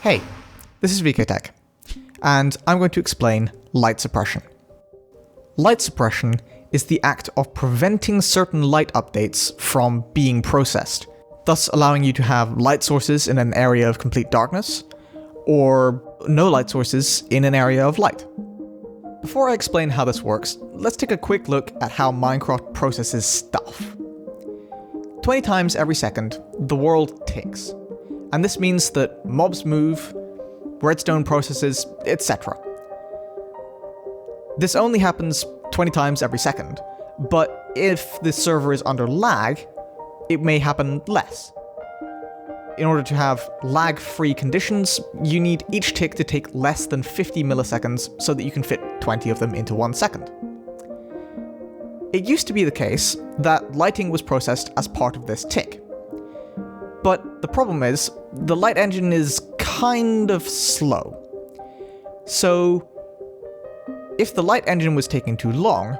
Hey, this is VKTech, and I'm going to explain light suppression. Light suppression is the act of preventing certain light updates from being processed, thus allowing you to have light sources in an area of complete darkness, or no light sources in an area of light. Before I explain how this works, let's take a quick look at how Minecraft processes stuff. 20 times every second, the world ticks, and this means that mobs move, redstone processes, etc. This only happens 20 times every second, but if the server is under lag, it may happen less. In order to have lag-free conditions, you need each tick to take less than 50 milliseconds so that you can fit 20 of them into 1 second. It used to be the case that lighting was processed as part of this tick. But the problem is, the light engine is kind of slow. So, if the light engine was taking too long,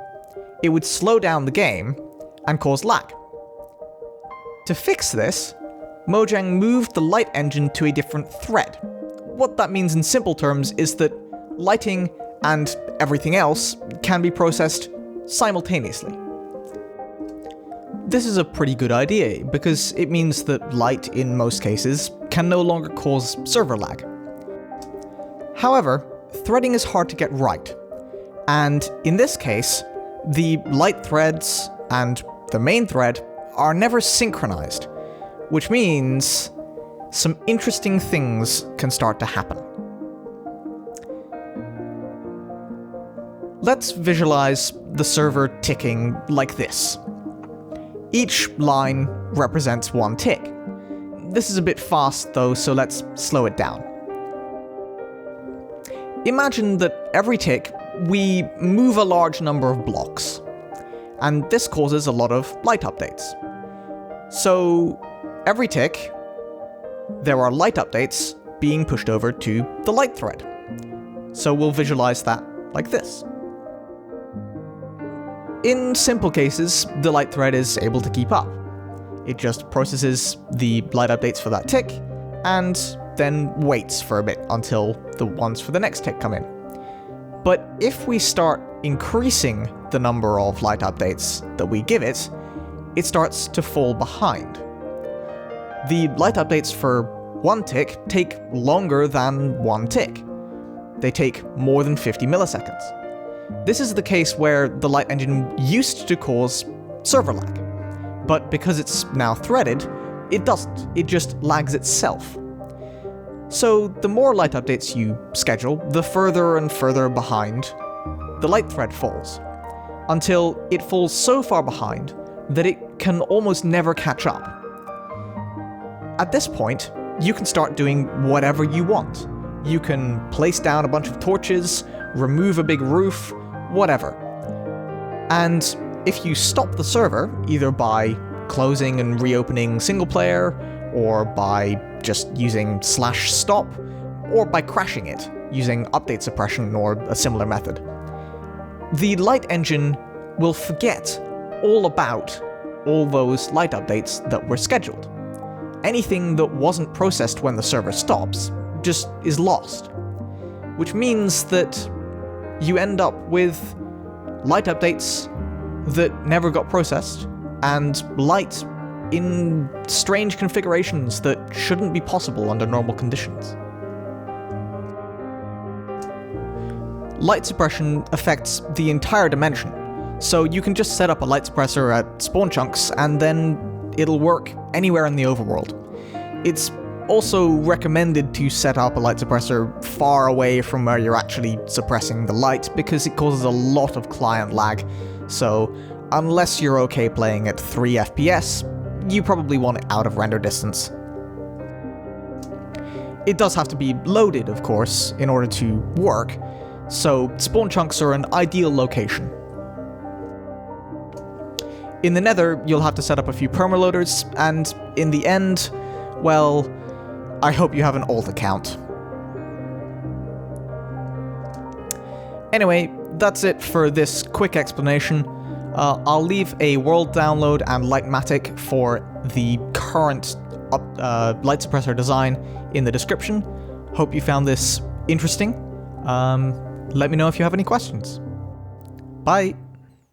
it would slow down the game and cause lag. To fix this, Mojang moved the light engine to a different thread. What that means in simple terms is that lighting and everything else can be processed simultaneously. This is a pretty good idea, because it means that light, in most cases, can no longer cause server lag. However, threading is hard to get right, and in this case, the light threads and the main thread are never synchronized, which means some interesting things can start to happen. Let's visualize the server ticking like this. Each line represents one tick. This is a bit fast though, so let's slow it down. Imagine that every tick, we move a large number of blocks, and this causes a lot of light updates. So, every tick, there are light updates being pushed over to the light thread. So we'll visualize that like this. In simple cases, the light thread is able to keep up. It just processes the light updates for that tick, and then waits for a bit until the ones for the next tick come in. But if we start increasing the number of light updates that we give it, it starts to fall behind. The light updates for one tick take longer than one tick. They take more than 50 milliseconds. This is the case where the light engine used to cause server lag, but because it's now threaded, it doesn't. It just lags itself. So the more light updates you schedule, the further and further behind the light thread falls, until it falls so far behind that it can almost never catch up. At this point, you can start doing whatever you want. You can place down a bunch of torches, remove a big roof, whatever. And if you stop the server, either by closing and reopening single player, or by just using /stop, or by crashing it, using update suppression or a similar method, the light engine will forget all about all those light updates that were scheduled. Anything that wasn't processed when the server stops just is lost. Which means that you end up with light updates that never got processed, and light in strange configurations that shouldn't be possible under normal conditions. Light suppression affects the entire dimension, so you can just set up a light suppressor at spawn chunks and then it'll work anywhere in the overworld. It's also recommended to set up a light suppressor far away from where you're actually suppressing the light, because it causes a lot of client lag, so unless you're okay playing at 3 FPS, you probably want it out of render distance. It does have to be loaded, of course, in order to work, so spawn chunks are an ideal location. In the Nether, you'll have to set up a few permaloaders, and in the end, well, I hope you have an alt account. Anyway, that's it for this quick explanation. I'll leave a world download and Lightmatic for the current light suppressor design in the description. Hope you found this interesting. Let me know if you have any questions. Bye!